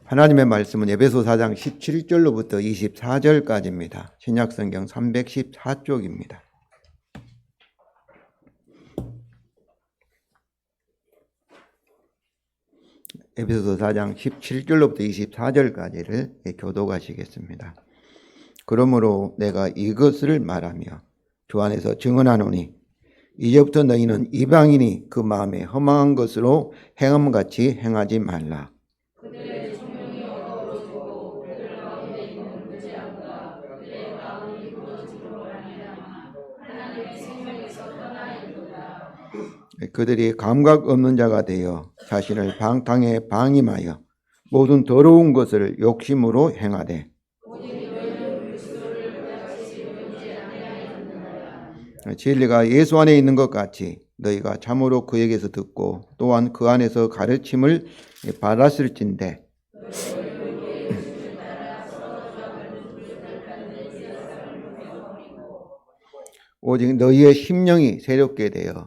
하나님의 말씀은 에베소 4장 17절로부터 24절까지입니다. 신약성경 314쪽입니다. 에베소 4장 17절로부터 24절까지를 교독하시겠습니다. 그러므로 내가 이것을 말하며 주 안에서 증언하노니 이제부터 너희는 이방인이 그 마음에 허망한 것으로 행함같이 행하지 말라. 그들의 총명이 어두워지고 그들 가운데 있는 무지함과 그들의 마음이 굳어짐으로 말미암아 하나님의 생명에서 떠나 있도다. 그들이 감각 없는 자가 되어 자신을 방탕에 방임하여 모든 더러운 것을 욕심으로 행하되 진리가 예수 안에 있는 것 같이 너희가 참으로 그에게서 듣고 또한 그 안에서 가르침을 받았을진대 오직 너희의 심령이 새롭게 되어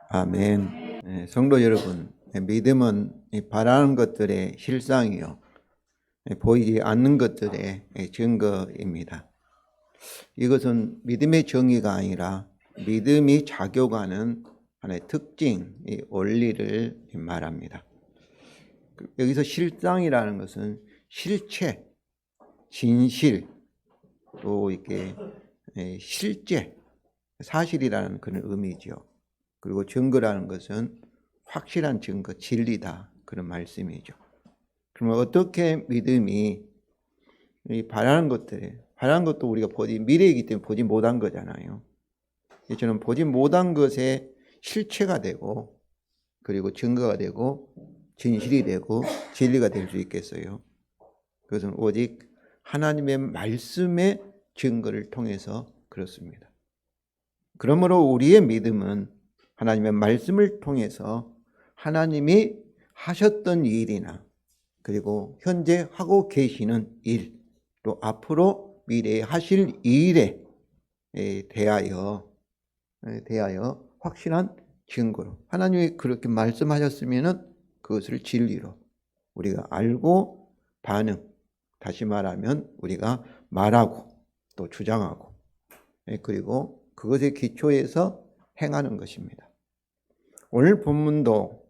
아멘. 성도 여러분, 믿음은 바라는 것들의 실상이요 보이지 않는 것들의 증거입니다. 이것은 믿음의 정의가 아니라 믿음이 작용하는 하나의 특징, 원리를 말합니다. 여기서 실상이라는 것은 실체, 진실, 또 이렇게 실제, 사실이라는 그런 의미죠. 그리고 증거라는 것은 확실한 증거, 진리다 그런 말씀이죠. 그러면 어떻게 믿음이 바라는 것도 우리가 미래이기 때문에 보지 못한 거잖아요. 저는 보지 못한 것의 실체가 되고 그리고 증거가 되고 진실이 되고 진리가 될 수 있겠어요. 그것은 오직 하나님의 말씀의 증거를 통해서 그렇습니다. 그러므로 우리의 믿음은 하나님의 말씀을 통해서 하나님이 하셨던 일이나 그리고 현재 하고 계시는 일, 또 앞으로 미래에 하실 일에 대하여 확실한 증거로 하나님이 그렇게 말씀하셨으면 그것을 진리로 우리가 알고 반응, 다시 말하면 우리가 말하고 또 주장하고 그리고 그것의 기초에서 행하는 것입니다. 오늘 본문도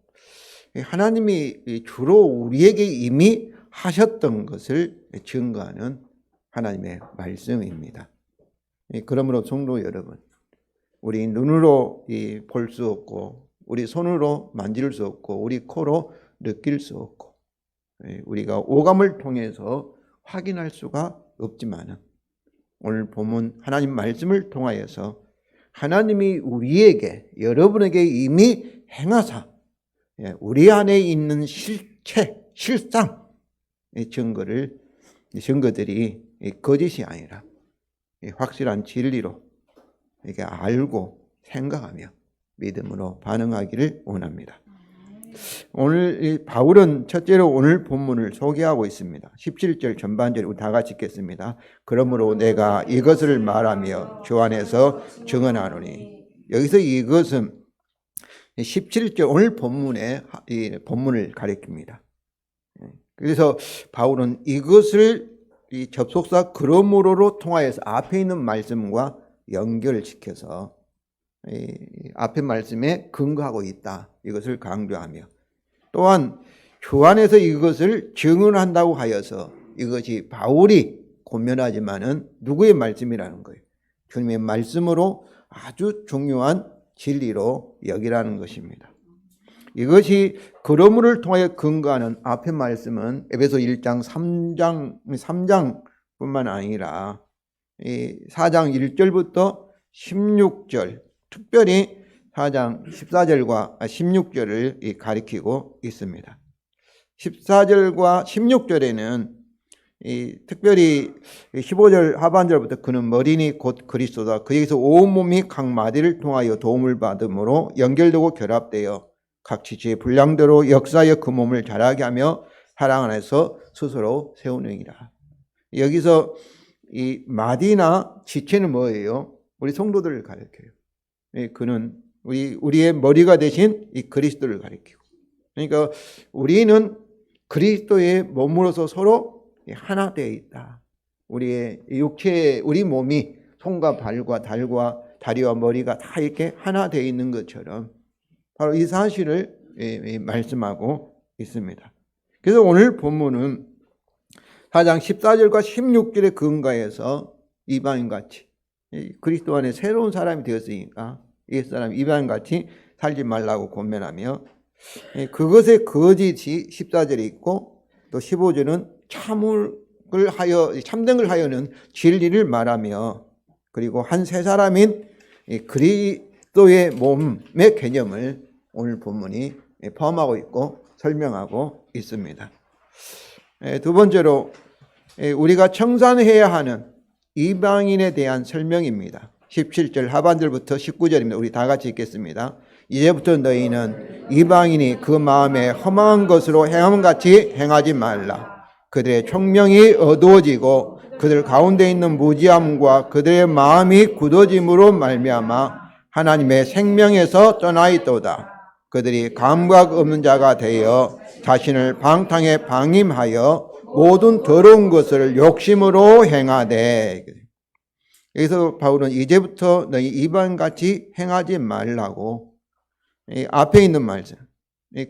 하나님이 주로 우리에게 이미 하셨던 것을 증거하는 하나님의 말씀입니다. 그러므로 성도 여러분, 우리 눈으로 볼 수 없고 우리 손으로 만질 수 없고 우리 코로 느낄 수 없고 우리가 오감을 통해서 확인할 수가 없지만 오늘 본문 하나님 말씀을 통하여서 하나님이 우리에게 여러분에게 이미 행하사 우리 안에 있는 실체, 실상 증거들이 거짓이 아니라 확실한 진리로 이렇게 알고 생각하며 믿음으로 반응하기를 원합니다. 오늘 바울은 첫째로 오늘 본문을 소개하고 있습니다. 17절 전반절 우리 다 같이 읽겠습니다. 그러므로 내가 이것을 말하며 주 안에서 증언하노니 여기서 이것은 17절 오늘 본문을 가리킵니다. 그래서 바울은 이것을 이 접속사 그러므로로 통하여서 앞에 있는 말씀과 연결시켜서 앞에 말씀에 근거하고 있다. 이것을 강조하며 또한 주 안에서 이것을 증언한다고 하여서 이것이 바울이 권면하지만은 누구의 말씀이라는 거예요. 주님의 말씀으로 아주 중요한 진리로 여기라는 것입니다. 이것이 그러므로를 통하여 근거하는 앞의 말씀은 에베소 1장 3장뿐만 아니라 4장 1절부터 16절 특별히 4장 14절과 16절을 가리키고 있습니다. 14절과 16절에는 특별히 15절 하반절부터 그는 머리니 곧 그리스도다. 그에게서 온몸이 각 마디를 통하여 도움을 받음으로 연결되고 결합되어 각 지체의 분량대로 역사하여 그 몸을 자라게 하며 사랑 안에서 스스로 세우느니라. 여기서 이 마디나 지체는 뭐예요? 우리 성도들을 가리켜요. 그는 우리의 머리가 되신 이 그리스도를 가리키고, 그러니까 우리는 그리스도의 몸으로서 서로 하나 되어 있다. 우리의 육체, 우리 몸이 손과 발과 달과 다리와 머리가 다 이렇게 하나 되어 있는 것처럼 바로 이 사실을 말씀하고 있습니다. 그래서 오늘 본문은 4장 14절과 16절의 근거에서 이방인같이 그리스도 안에 새로운 사람이 되었으니까 이 사람이 이방인같이 살지 말라고 권면하며, 그것의 거짓이 14절에 있고 또 15절은 참된 걸 하여는 진리를 말하며, 그리고 한 세 사람인 그리스도의 몸의 개념을 오늘 본문이 포함하고 있고 설명하고 있습니다. 두 번째로 우리가 청산해야 하는 이방인에 대한 설명입니다. 17절 하반절부터 19절입니다. 우리 다 같이 읽겠습니다. 이제부터 너희는 이방인이 그 마음에 험한 것으로 행함같이 행하지 말라. 그들의 총명이 어두워지고 그들 가운데 있는 무지함과 그들의 마음이 굳어짐으로 말미암아 하나님의 생명에서 떠나 있도다. 그들이 감각 없는 자가 되어 자신을 방탕에 방임하여 모든 더러운 것을 욕심으로 행하되. 여기서 바울은 이제부터 너희 이방인같이 행하지 말라고 앞에 있는 말씀,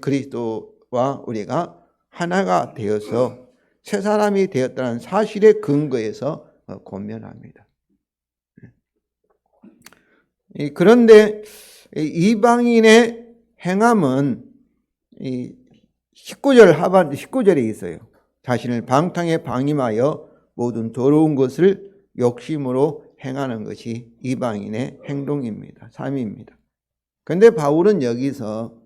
그리스도와 우리가 하나가 되어서 새 사람이 되었다는 사실의 근거에서 권면합니다. 그런데 이방인의 행함은 19절에 있어요. 자신을 방탕에 방임하여 모든 더러운 것을 욕심으로 행하는 것이 이방인의 행동입니다. 삶입니다. 그런데 바울은 여기서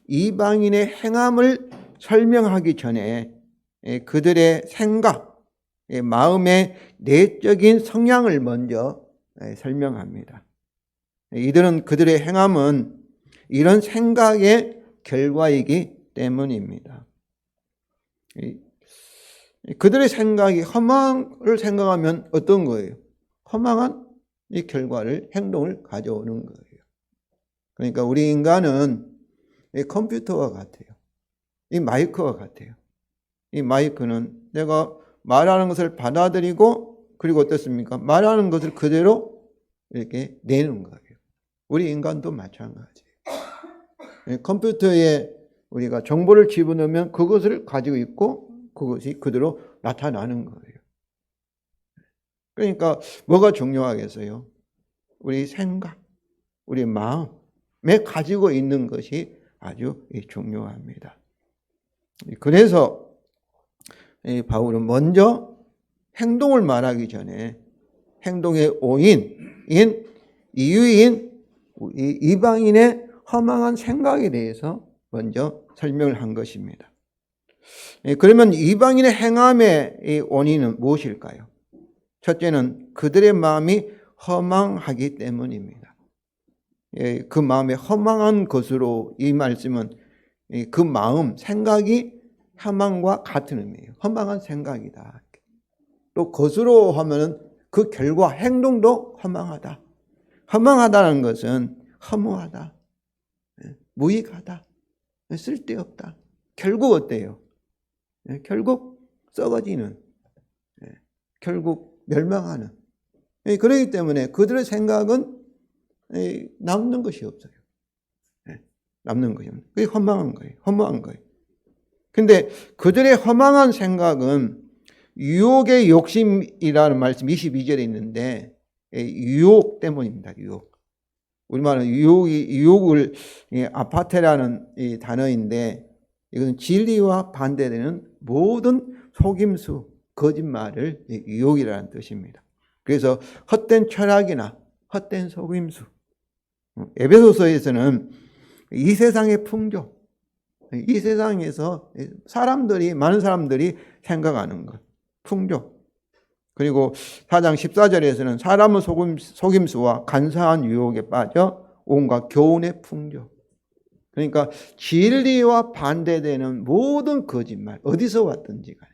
이방인의 행함을 설명하기 전에 그들의 생각, 마음의 내적인 성향을 먼저 설명합니다. 이들은 그들의 행함은 이런 생각의 결과이기 때문입니다. 그들의 생각이 허망을 생각하면 어떤 거예요? 허망한 이 결과를, 행동을 가져오는 거예요. 그러니까 우리 인간은 이 컴퓨터와 같아요. 이 마이크와 같아요. 이 마이크는 내가 말하는 것을 받아들이고, 그리고 어떻습니까? 말하는 것을 그대로 이렇게 내는 거예요. 우리 인간도 마찬가지예요. 컴퓨터에 우리가 정보를 집어넣으면 그것을 가지고 있고 그것이 그대로 나타나는 거예요. 그러니까 뭐가 중요하겠어요? 우리 생각, 우리 마음에 가지고 있는 것이 아주 중요합니다. 그래서 바울은 먼저 행동을 말하기 전에 행동의 오인인 이유인 이방인의 허망한 생각에 대해서 먼저 설명을 한 것입니다. 그러면 이방인의 행함의 원인은 무엇일까요? 첫째는 그들의 마음이 허망하기 때문입니다. 그 마음이 허망한 것으로, 이 말씀은 그 마음, 생각이 허망과 같은 의미예요. 허망한 생각이다. 또 것으로 하면 그 결과, 행동도 허망하다. 허망하다는 것은 허무하다, 무익하다, 쓸데없다. 결국 어때요? 결국 썩어지는, 결국 멸망하는. 그렇기 때문에 그들의 생각은 남는 것이 없어요. 남는 것이 없는. 그게 허망한 거예요. 허무한 거예요. 근데 그들의 허망한 생각은 유혹의 욕심이라는 말씀 22절에 있는데, 유혹 때문입니다. 유혹. 우리말은 유혹을 아파테라는 이 단어인데, 이것은 진리와 반대되는 모든 속임수, 거짓말을 유혹이라는 뜻입니다. 그래서 헛된 철학이나 헛된 속임수. 에베소서에서는 이 세상의 풍조, 이 세상에서 많은 사람들이 생각하는 것, 풍조. 그리고 4장 14절에서는 사람의 속임수와 간사한 유혹에 빠져 온갖 교훈의 풍조. 그러니까 진리와 반대되는 모든 거짓말, 어디서 왔든지 간에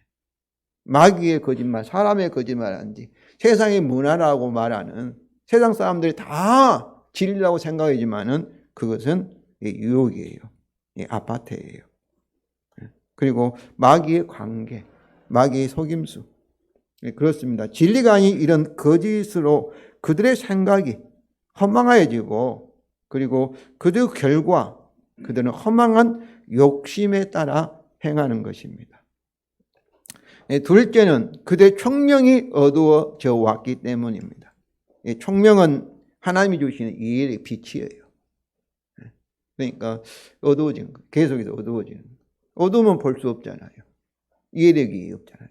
마귀의 거짓말, 사람의 거짓말인지, 세상의 문화라고 말하는, 세상 사람들이 다 진리라고 생각하지만은 그것은 유혹이에요. 아파트예요. 그리고 마귀의 관계, 마귀의 속임수. 그렇습니다. 진리가 아닌 이런 거짓으로 그들의 생각이 허망해지고, 그리고 그들 결과 그들은 허망한 욕심에 따라 행하는 것입니다. 둘째는 그들의 총명이 어두워져 왔기 때문입니다. 총명은 하나님이 주시는 이해의 빛이에요. 그러니까 어두워지는 거예요. 계속해서 어두워지는 거예요. 어두우면 볼 수 없잖아요. 이해력이 없잖아요.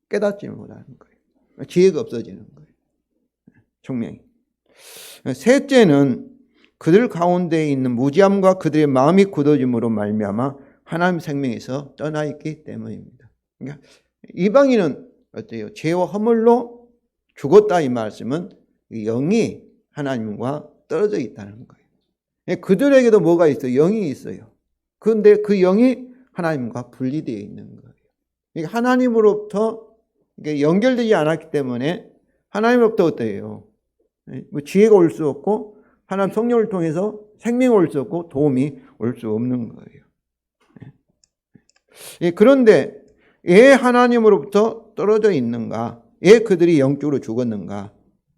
깨닫지 못하는 거예요. 지혜가 없어지는 거예요. 총명이. 셋째는 그들 가운데 있는 무지함과 그들의 마음이 굳어짐으로 말미암아 하나님 생명에서 떠나 있기 때문입니다. 그러니까 이방인은 어때요? 죄와 허물로 죽었다 이 말씀은 영이 하나님과 떨어져 있다는 거예요. 그들에게도 뭐가 있어요? 영이 있어요. 그런데 그 영이 하나님과 분리되어 있는 거예요. 하나님으로부터 연결되지 않았기 때문에 하나님으로부터 어때요? 지혜가 올 수 없고 하나님 성령을 통해서 생명이 올 수 없고 도움이 올 수 없는 거예요. 그런데 왜 하나님으로부터 떨어져 있는가? 왜 그들이 영적으로 죽었는가?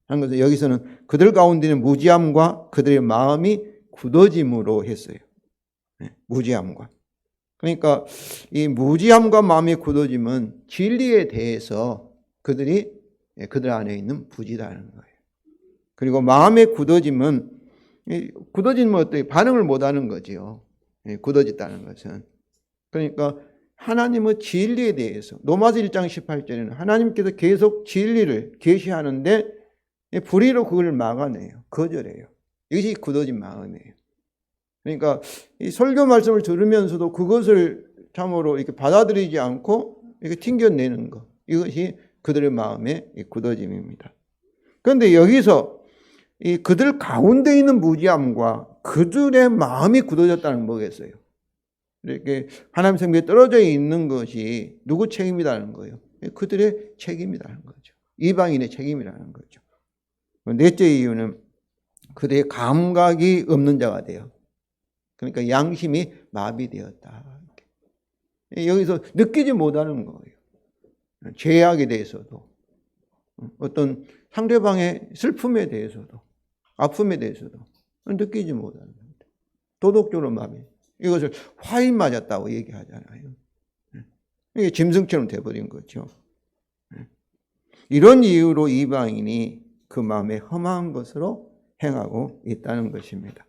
하는 것은 여기서는 그들 가운데는 무지함과 그들의 마음이 굳어짐으로 했어요. 무지함과. 그러니까 이 무지함과 마음이 굳어짐은 진리에 대해서 그들 안에 있는 부지라는 거예요. 그리고 마음의 굳어짐은 어때요? 반응을 못하는 거지요. 굳어졌다는 것은. 그러니까 하나님의 진리에 대해서 로마서 1장 18절에는 하나님께서 계속 진리를 계시하는데 불의로 그걸 막아내요. 거절해요. 이것이 굳어진 마음이에요. 그러니까 이 설교 말씀을 들으면서도 그것을 참으로 이렇게 받아들이지 않고 이렇게 튕겨내는 것. 이것이 그들의 마음의 굳어짐입니다. 그런데 여기서 이 그들 가운데 있는 무지함과 그들의 마음이 굳어졌다는 건 뭐겠어요? 이렇게 하나님 생명에 떨어져 있는 것이 누구 책임이라는 거예요? 그들의 책임이라는 거죠. 이방인의 책임이라는 거죠. 넷째 이유는 그들의 감각이 없는 자가 돼요. 그러니까 양심이 마비되었다. 여기서 느끼지 못하는 거예요. 죄악에 대해서도, 어떤 상대방의 슬픔에 대해서도, 아픔에 대해서도 느끼지 못하는 거예요. 도덕적으로 마비. 이것을 화인 맞았다고 얘기하잖아요. 이게 짐승처럼 돼버린 거죠. 이런 이유로 이방인이 그 마음에 험한 것으로 행하고 있다는 것입니다.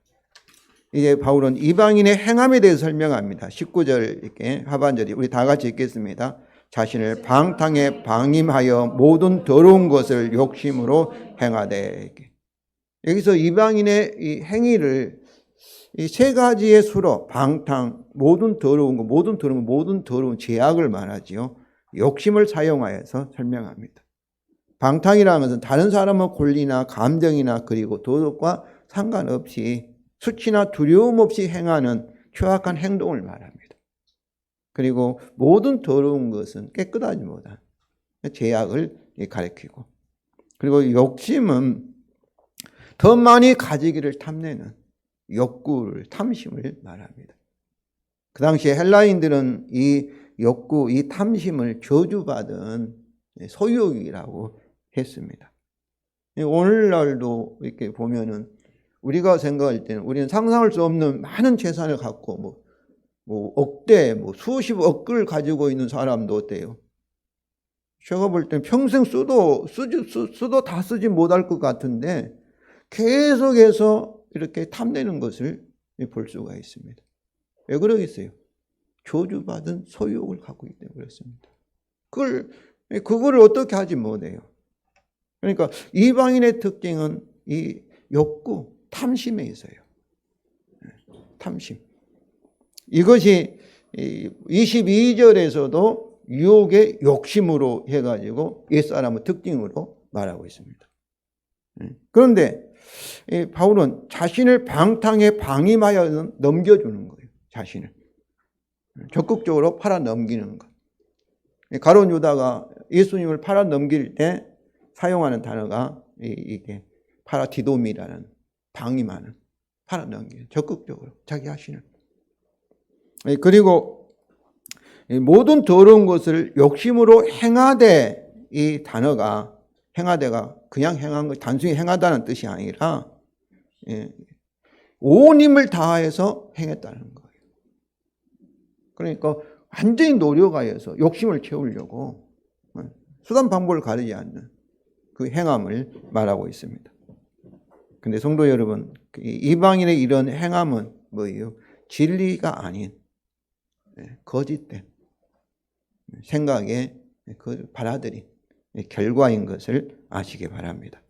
이제 바울은 이방인의 행함에 대해서 설명합니다. 19절 이렇게 하반절이 우리 다 같이 읽겠습니다. 자신을 방탕에 방임하여 모든 더러운 것을 욕심으로 행하되. 여기서 이방인의 이 행위를 이 세 가지의 수로 방탕, 모든 더러운 죄악을 말하지요. 욕심을 사용하여서 설명합니다. 방탕이라는 것은 다른 사람의 권리나 감정이나 그리고 도덕과 상관없이 수치나 두려움 없이 행하는 추악한 행동을 말합니다. 그리고 모든 더러운 것은 깨끗하지 못한 죄악을 가리키고, 그리고 욕심은 더 많이 가지기를 탐내는 욕구를, 탐심을 말합니다. 그 당시에 헬라인들은 이 욕구, 이 탐심을 저주받은 소유욕이라고 했습니다. 오늘날도 이렇게 보면은 우리가 생각할 때는 우리는 상상할 수 없는 많은 재산을 갖고 억대, 수십억을 가지고 있는 사람도 어때요? 제가 볼 땐 평생 써도 다 쓰지 못할 것 같은데 계속해서 이렇게 탐내는 것을 볼 수가 있습니다. 왜 그러겠어요? 저주받은 소유욕을 갖고 있기 때문에 그렇습니다. 그거를 어떻게 하지 못해요. 그러니까 이방인의 특징은 이 욕구, 탐심에 있어요. 탐심. 이것이 22절에서도 유혹의 욕심으로 해가지고 옛사람의 특징으로 말하고 있습니다. 그런데 바울은 자신을 방탕에 방임하여 넘겨주는 거예요. 자신을. 적극적으로 팔아 넘기는 것. 가룟 유다가 예수님을 팔아 넘길 때 사용하는 단어가 이게 파라디돔이라는 방임하는. 팔아넘기는 적극적으로 자기 자신을. 그리고 모든 더러운 것을 욕심으로 행하되, 이 단어가 행하되가 그냥 행한 것, 단순히 행하다는 뜻이 아니라 온 힘을 다해서 행했다는 거예요. 그러니까 완전히 노력하여서 욕심을 채우려고 수단 방법을 가리지 않는 그 행함을 말하고 있습니다. 근데 성도 여러분, 이방인의 이런 행함은 뭐예요? 진리가 아닌 거짓된 생각에 받아들인 결과인 것을 아시기 바랍니다.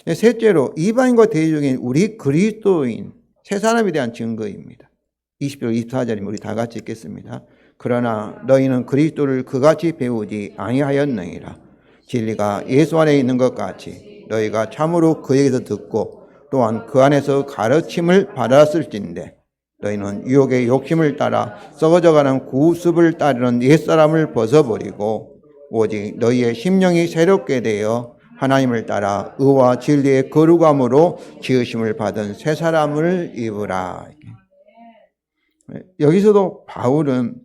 셋째로, 이방인과 대조적인 우리 그리스도인 세 사람에 대한 증거입니다. 20절 24절이면 우리 다 같이 읽겠습니다. 그러나 너희는 그리스도를 그같이 배우지 아니하였느니라. 진리가 예수 안에 있는 것 같이 너희가 참으로 그에게서 듣고 또한 그 안에서 가르침을 받았을진데, 너희는 유혹의 욕심을 따라 썩어져가는 구습을 따르는 옛사람을 벗어버리고 오직 너희의 심령이 새롭게 되어 하나님을 따라 의와 진리의 거룩함으로 지으심을 받은 새 사람을 입으라. 여기서도 바울은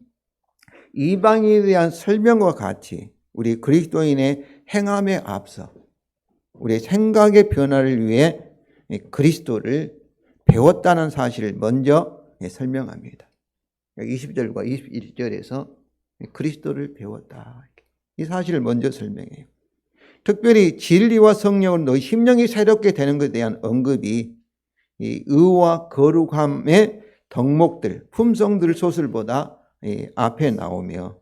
이방인에 대한 설명과 같이 우리 그리스도인의 행함에 앞서 우리의 생각의 변화를 위해 그리스도를 배웠다는 사실을 먼저 설명합니다. 20절과 21절에서 그리스도를 배웠다, 이 사실을 먼저 설명해요. 특별히 진리와 성령으로 너희 심령이 새롭게 되는 것에 대한 언급이 이 의와 거룩함의 덕목들, 품성들 소설보다 앞에 나오며,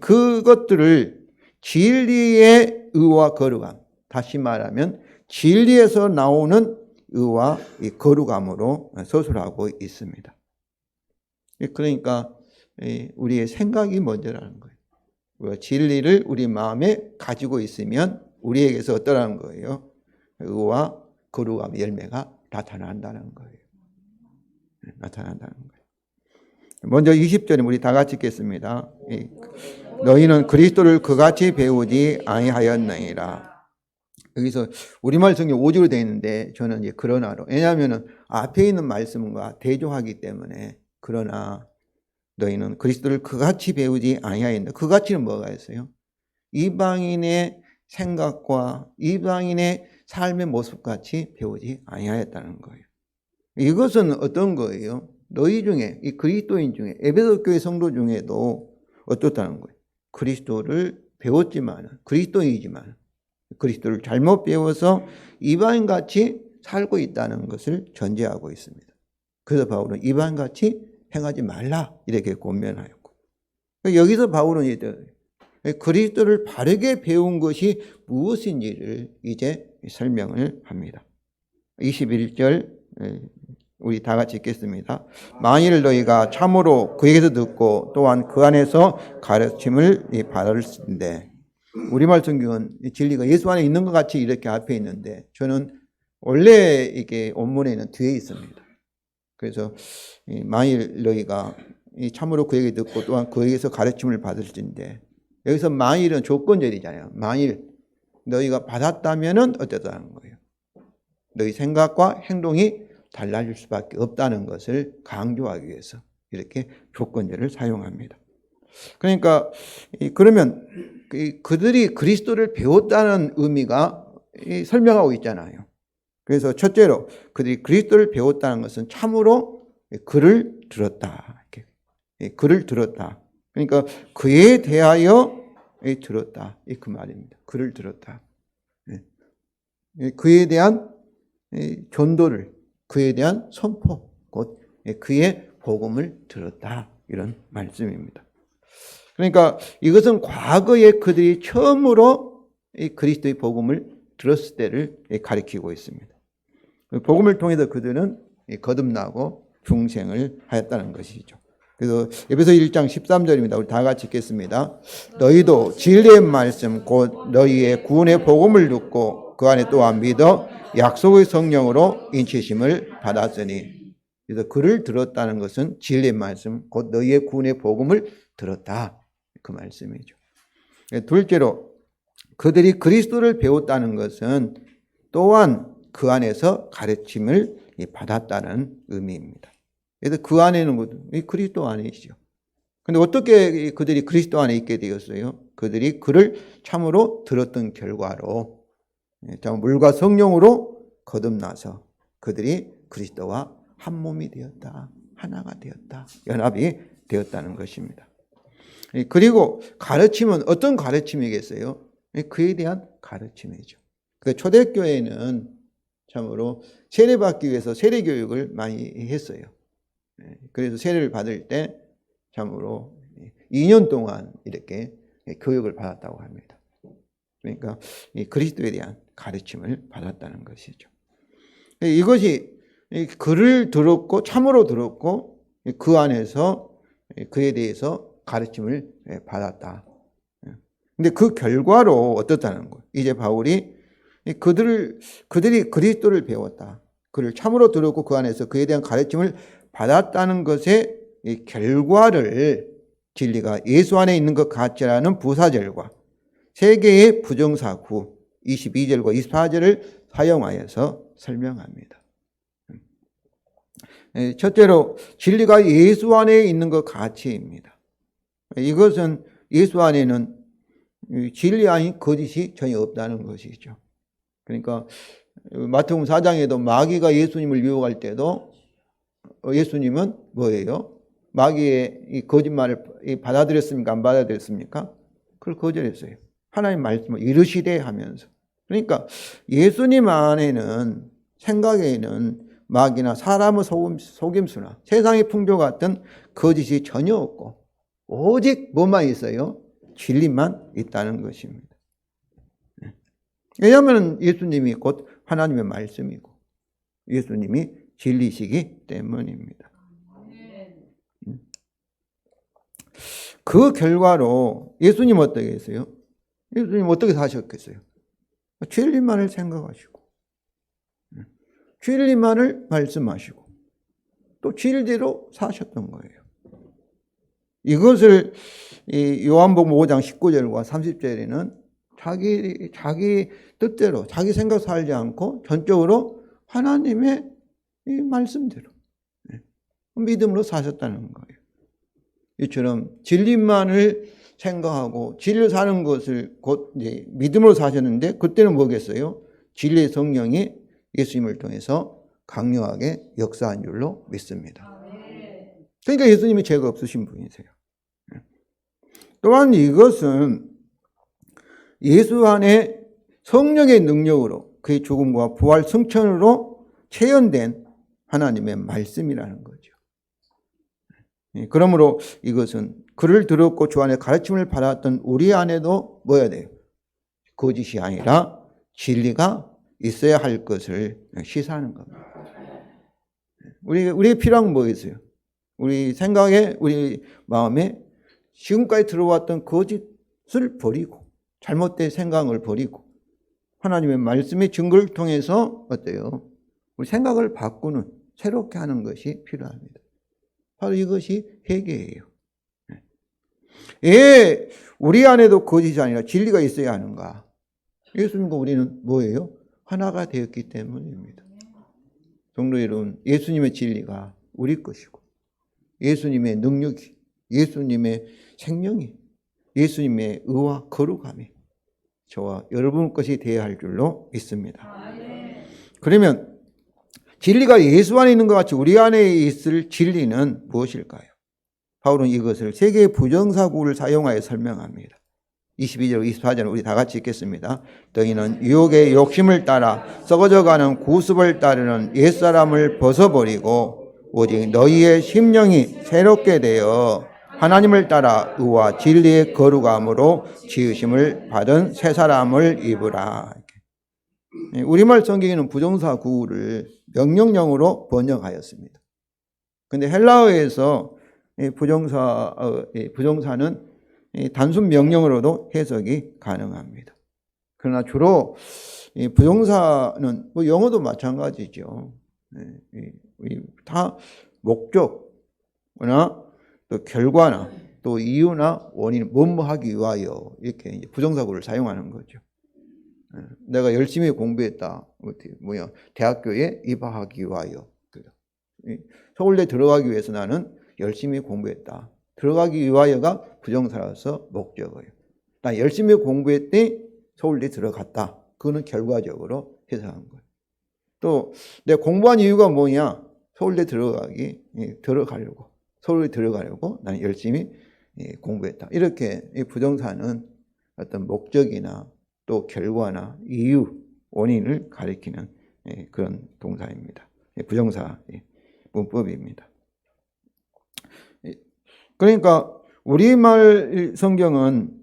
그것들을 진리의 의와 거룩함, 다시 말하면 진리에서 나오는 의와 거룩함으로 서술하고 있습니다. 그러니까 우리의 생각이 먼저라는 거예요. 우리가 진리를 우리 마음에 가지고 있으면 우리에게서 어떠라는 거예요? 의와 거룩함의 열매가 나타난다는 거예요. 나타난다는 거예요. 먼저 20절에 우리 다 같이 읽겠습니다. 너희는 그리스도를 그같이 배우지 아니하였느니라. 여기서 우리말 성경 5절로 되어 있는데 저는 이제 그러나로, 왜냐하면 앞에 있는 말씀과 대조하기 때문에, 그러나 너희는 그리스도를 그같이 배우지 아니하였느니라. 그같이는 뭐가 있어요? 이방인의 생각과 이방인의 삶의 모습같이 배우지 아니하였다는 거예요. 이것은 어떤 거예요? 너희 중에, 이 그리스도인 중에, 에베소 교회 성도 중에도 어떻다는 거예요? 그리스도를 배웠지만, 그리스도인이지만 그리스도를 잘못 배워서 이방인같이 살고 있다는 것을 전제하고 있습니다. 그래서 바울은 이방인같이 행하지 말라 이렇게 권면하였고, 여기서 바울은 이제 그리스도를 바르게 배운 것이 무엇인지를 이제 설명을 합니다. 21절 우리 다 같이 읽겠습니다. 만일 너희가 참으로 그에게서 듣고 또한 그 안에서 가르침을 받았을진데, 우리말 성경은 진리가 예수 안에 있는 것 같이 이렇게 앞에 있는데, 저는 원래 이게 원문에는 뒤에 있습니다. 그래서 만일 너희가 참으로 그에게 듣고 또한 그에게서 가르침을 받을진데, 여기서 만일은 조건절이잖아요. 만일 너희가 받았다면은 어쩌다는 거예요? 너희 생각과 행동이 달라질 수밖에 없다는 것을 강조하기 위해서 이렇게 조건절을 사용합니다. 그러니까 그러면 그들이 그리스도를 배웠다는 의미가 설명하고 있잖아요. 그래서 첫째로 그들이 그리스도를 배웠다는 것은 참으로 그를 들었다. 그를 들었다. 그러니까 그에 대하여 들었다. 그 말입니다. 그를 들었다. 그에 대한 전도를, 그에 대한 선포, 곧 그의 복음을 들었다. 이런 말씀입니다. 그러니까 이것은 과거에 그들이 처음으로 그리스도의 복음을 들었을 때를 가리키고 있습니다. 복음을 통해서 그들은 거듭나고 중생을 하였다는 것이죠. 그래서 에베소 1장 13절입니다. 우리 다 같이 읽겠습니다. 너희도 진리의 말씀 곧 너희의 구원의 복음을 듣고 그 안에 또한 믿어 약속의 성령으로 인치심을 받았으니. 그래서 그를 들었다는 것은 진리의 말씀 곧 너희의 구원의 복음을 들었다, 그 말씀이죠. 둘째로 그들이 그리스도를 배웠다는 것은 또한 그 안에서 가르침을 받았다는 의미입니다. 그래서 그 안에는 그리스도 안이시죠. 근데 어떻게 그들이 그리스도 안에 있게 되었어요? 그들이 그를 참으로 들었던 결과로 물과 성령으로 거듭나서 그들이 그리스도와 한 몸이 되었다. 하나가 되었다. 연합이 되었다는 것입니다. 그리고 가르침은 어떤 가르침이겠어요? 그에 대한 가르침이죠. 그 초대교회는 참으로 세례받기 위해서 세례교육을 많이 했어요. 그래서 세례를 받을 때 참으로 2년 동안 이렇게 교육을 받았다고 합니다. 그러니까 그리스도에 대한 가르침을 받았다는 것이죠. 이것이 그를 들었고 참으로 들었고 그 안에서 그에 대해서 가르침을 받았다. 근데 그 결과로 어떻다는 거예요? 이제 바울이 그들이 그리스도를 배웠다. 그를 참으로 들었고 그 안에서 그에 대한 가르침을 받았다는 것의 이 결과를 진리가 예수 안에 있는 것 같지라는 부사절과 세 개의 부정사 구 22절과 24절을 사용하여서 설명합니다. 첫째로 진리가 예수 안에 있는 것 같이입니다. 이것은 예수 안에는 진리 아닌 거짓이 전혀 없다는 것이죠. 그러니까 마태복음 4장에도 마귀가 예수님을 유혹할 때도 예수님은 뭐예요? 마귀의 이 거짓말을 받아들였습니까? 안 받아들였습니까? 그걸 거절했어요. 하나님 말씀을 이르시되 하면서. 그러니까 예수님 안에는 생각에는 마귀나 사람의 속임수나 세상의 풍조 같은 거짓이 전혀 없고 오직 뭐만 있어요? 진리만 있다는 것입니다. 왜냐하면 예수님이 곧 하나님의 말씀이고 예수님이 진리시기 때문입니다. 그 결과로 예수님 어떻게 했어요? 예수님 어떻게 사셨겠어요? 진리만을 생각하시고 진리만을 말씀하시고 또 진리대로 사셨던 거예요. 이것을 요한복음 5장 19절과 30절에는 자기 뜻대로 자기 생각 살지 않고 전적으로 하나님의 이 말씀대로 믿음으로 사셨다는 거예요. 이처럼 진리만을 생각하고 진리를 사는 것을 곧 이제 믿음으로 사셨는데 그때는 뭐겠어요? 진리의 성령이 예수님을 통해서 강력하게 역사한 줄로 믿습니다. 그러니까 예수님이 죄가 없으신 분이세요. 또한 이것은 예수 안에 성령의 능력으로 그의 죽음과 부활 승천으로 체현된 하나님의 말씀이라는 거죠. 그러므로 이것은 그를 들었고 주 안에 가르침을 받았던 우리 안에도 뭐야 돼요? 거짓이 아니라 진리가 있어야 할 것을 시사하는 겁니다. 우리의 필요한 건 뭐겠어요? 우리 생각에, 우리 마음에 지금까지 들어왔던 거짓을 버리고 잘못된 생각을 버리고 하나님의 말씀의 증거를 통해서 어때요? 우리 생각을 바꾸는 새롭게 하는 것이 필요합니다. 바로 이것이 회개예요. 왜 우리 안에도 거짓이 아니라 진리가 있어야 하는가? 예수님과 우리는 뭐예요? 하나가 되었기 때문입니다. 성도 여러분, 예수님의 진리가 우리 것이고 예수님의 능력이, 예수님의 생명이, 예수님의 의와 거룩함이 저와 여러분 것이 되어야 할 줄로 믿습니다. 그러면 진리가 예수 안에 있는 것 같이 우리 안에 있을 진리는 무엇일까요? 바울은 이것을 세 개의 부정사구를 사용하여 설명합니다. 22절, 24절은 우리 다 같이 읽겠습니다. 너희는 유혹의 욕심을 따라 썩어져가는 구습을 따르는 옛사람을 벗어버리고 오직 너희의 심령이 새롭게 되어 하나님을 따라 의와 진리의 거룩함으로 지으심을 받은 새 사람을 입으라. 우리말 성경에는 부정사 구를 명령형으로 번역하였습니다. 그런데 헬라어에서 부정사는 단순 명령으로도 해석이 가능합니다. 그러나 주로 부정사는 영어도 마찬가지죠. 다 목적이나 또 결과나 또 이유나 원인, 뭐뭐 하기 위하여 이렇게 부정사구를 사용하는 거죠. 내가 열심히 공부했다. 대학교에 입학하기 위하여. 서울대 들어가기 위해서 나는 열심히 공부했다. 들어가기 위하여가 부정사로서 목적어예요. 나 열심히 공부했더니 서울대 들어갔다. 그거는 결과적으로 해석한 거예요. 또 내가 공부한 이유가 뭐냐? 서울대 들어가려고. 서울대 들어가려고 나는 열심히 공부했다. 이렇게 부정사는 어떤 목적이나 또 결과나 이유, 원인을 가리키는 그런 동사입니다. 부정사 문법입니다. 그러니까 우리말 성경은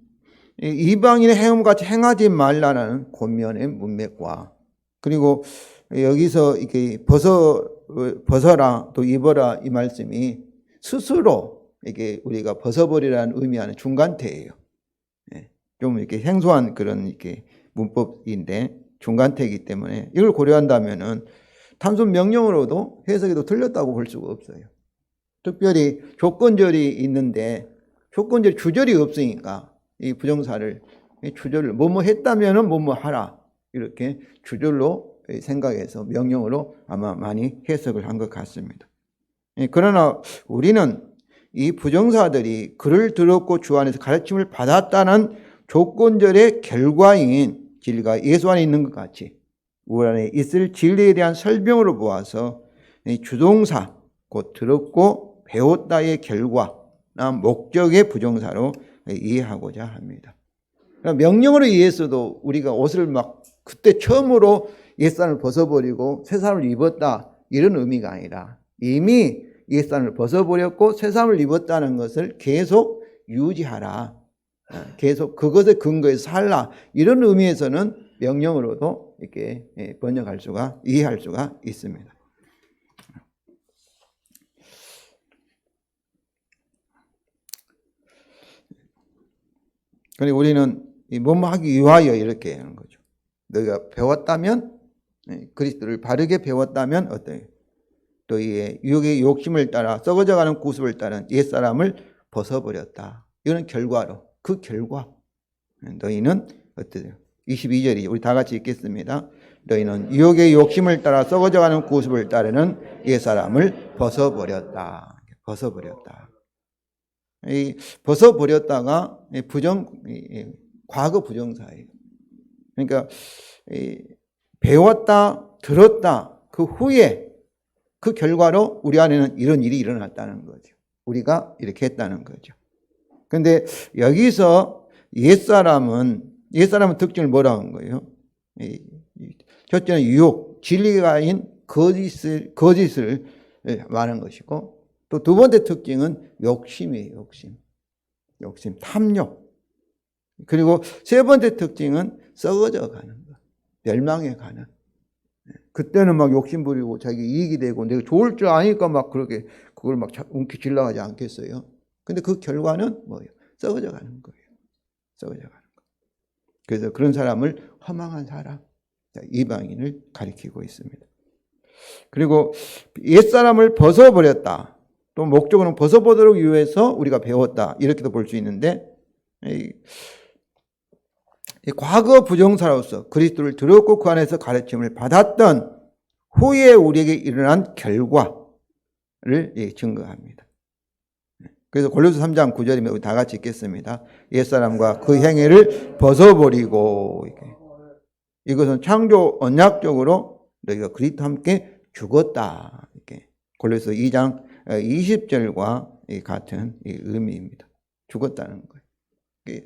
이방인의 행음같이 행하지 말라는 권면의 문맥과, 그리고 여기서 이렇게 벗어라 또 입어라 이 말씀이 스스로 이게 우리가 벗어버리라는 의미하는 중간태예요. 좀 이렇게 생소한 그런 이렇게 문법인데 중간태이기 때문에 이걸 고려한다면은 단순 명령으로도 해석에도 틀렸다고 볼 수가 없어요. 특별히 조건절이 있는데 조건절 주절이 없으니까 이 부정사를 주절을 뭐뭐 했다면은 뭐뭐 하라 이렇게 주절로 생각해서 명령으로 아마 많이 해석을 한 것 같습니다. 그러나 우리는 이 부정사들이 글을 들었고 주 안에서 가르침을 받았다는 조건절의 결과인 진리가 예수 안에 있는 것 같이 우리 안에 있을 진리에 대한 설명으로 보아서 주동사 곧 들었고 배웠다의 결과나 목적의 부정사로 이해하고자 합니다. 명령으로 이해했어도 우리가 옷을 막 그때 처음으로 옛사람을 벗어버리고 새사람을 입었다 이런 의미가 아니라 이미 옛사람을 벗어버렸고 새사람을 입었다는 것을 계속 유지하라, 계속 그것에 근거해서 살라 이런 의미에서는 명령으로도 이렇게 번역할 수가 이해할 수가 있습니다. 그리고 우리는 뭐뭐 하기 위하여 이렇게 하는 거죠. 너희가 배웠다면 그리스도를 바르게 배웠다면 어때요? 또 이 유혹의 욕심을 따라 썩어져가는 구습을 따른 옛사람을 벗어버렸다. 이거는 결과로 그 결과 너희는 어때요? 22절이 우리 다 같이 읽겠습니다. 너희는 유혹의 욕심을 따라 썩어져가는 구습을 따르는 옛사람을 벗어버렸다. 벗어버렸다. 이 벗어버렸다가 과거 부정사예요. 그러니까 배웠다, 들었다 그 후에 그 결과로 우리 안에는 이런 일이 일어났다는 거죠. 우리가 이렇게 했다는 거죠. 그런데 여기서 옛사람은 특징을 뭐라고 한 거예요? 첫째는 유혹, 진리가 아닌 거짓을 말하는 것이고, 또 두 번째 특징은 욕심이에요. 욕심, 탐욕. 그리고 세 번째 특징은 썩어져 가는 것, 멸망해 가는. 그때는 막 욕심 부리고 자기 이익이 되고 내가 좋을 줄 아니까 막 그렇게 그걸 막 움켜쥐려고 하지 않겠어요? 근데 그 결과는 뭐예요? 썩어져 가는 거예요. 썩어져 가는 거. 그래서 그런 사람을 허망한 사람, 이방인을 가리키고 있습니다. 그리고 옛사람을 벗어버렸다. 또 목적으로는 벗어보도록 위해서 우리가 배웠다. 이렇게도 볼 수 있는데 이 과거 부정사로서 그리스도를 들었고 그 안에서 가르침을 받았던 후에 우리에게 일어난 결과를 증거합니다. 그래서 골로새 3장 9절이면 우리 다 같이 읽겠습니다. 옛사람과 그 행위를 벗어버리고 이것은 창조 언약적으로 너희가 그리스도와 함께 죽었다. 이렇게 골로새 2장 20절과 같은 의미입니다. 죽었다는 거예요.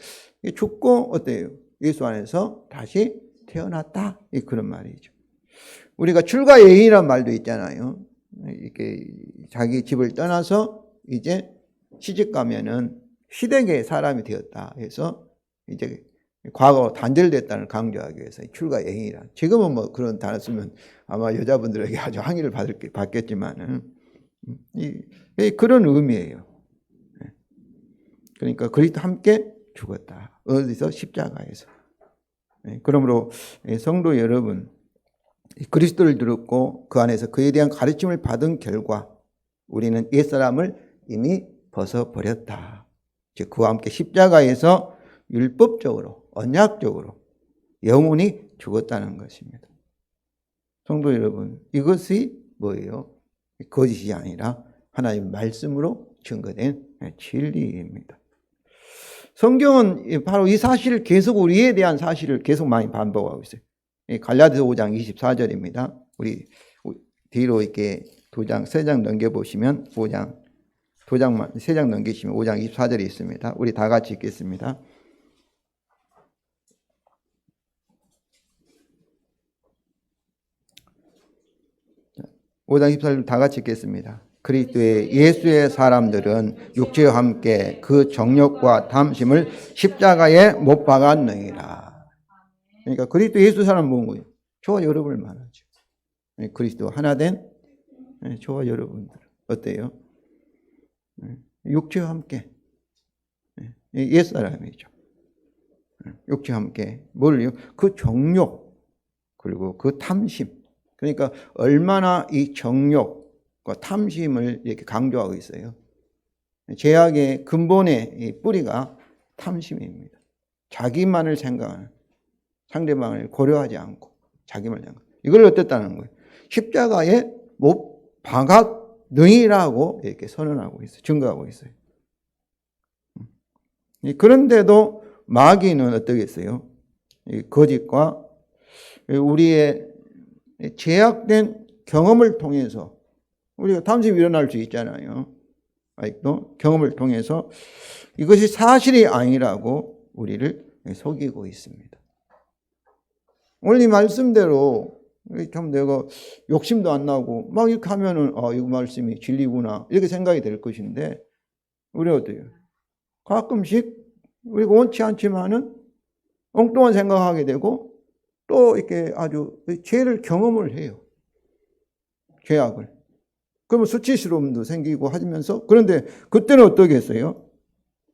죽고 어때요? 예수 안에서 다시 태어났다. 그런 말이죠. 우리가 출가예인이라는 말도 있잖아요. 이렇게 자기 집을 떠나서 이제 시집 가면은 시댁의 사람이 되었다 해서 이제 과거 단절됐다는 강조하기 위해서 출가예인이라. 지금은 뭐 그런 단어 쓰면 아마 여자분들에게 아주 항의를 받겠지만은 그런 의미예요. 그러니까 그리스도 함께 죽었다. 어디서? 십자가에서. 그러므로 성도 여러분, 그리스도를 들었고 그 안에서 그에 대한 가르침을 받은 결과 우리는 옛사람을 이미 벗어버렸다. 즉 그와 함께 십자가에서 율법적으로 언약적으로 영혼이 죽었다는 것입니다. 성도 여러분, 이것이 뭐예요? 거짓이 아니라 하나님의 말씀으로 증거된 진리입니다. 성경은 바로 이 사실을 계속 우리에 대한 사실을 계속 많이 반복하고 있어요. 갈라디아서 5장 24절입니다. 우리 뒤로 이렇게 세 장 넘겨보시면 3장 넘기시면 5장 24절이 있습니다. 우리 다 같이 읽겠습니다. 5장 24절 다 같이 읽겠습니다. 그리스도의 예수의 사람들은 육체와 함께 그 정욕과 탐심을 십자가에 못 박았느니라. 그러니까 그리스도 예수 사람 모은 거예요. 저와 여러분을 말하죠. 그리스도 하나 된 저와 여러분들 어때요? 육체와 함께 옛사람이죠. 육체와 함께 뭘요? 그 정욕 그리고 그 탐심. 그러니까 얼마나 이 정욕과 탐심을 이렇게 강조하고 있어요. 죄악의 근본의 뿌리가 탐심입니다. 자기만을 생각하는, 상대방을 고려하지 않고 자기만 생각. 이걸 어땠다는 거예요? 십자가에 못 박았느니라고 이렇게 선언하고 있어요. 증거하고 있어요. 그런데도 마귀는 어떠겠어요? 거짓과 우리의 제약된 경험을 통해서 우리가 탐심이 일어날 수 있잖아요. 아직도 경험을 통해서 이것이 사실이 아니라고 우리를 속이고 있습니다. 오늘 이 말씀대로 참 내가 욕심도 안 나고 막 이렇게 하면은 이거 말씀이 진리구나 이렇게 생각이 될 것인데 우리 어때요? 가끔씩 우리가 원치 않지만은 엉뚱한 생각하게 되고 또 이렇게 아주 죄를 경험을 해요. 죄악을. 그러면 수치스러움도 생기고 하면서 그런데 그때는 어떠겠어요?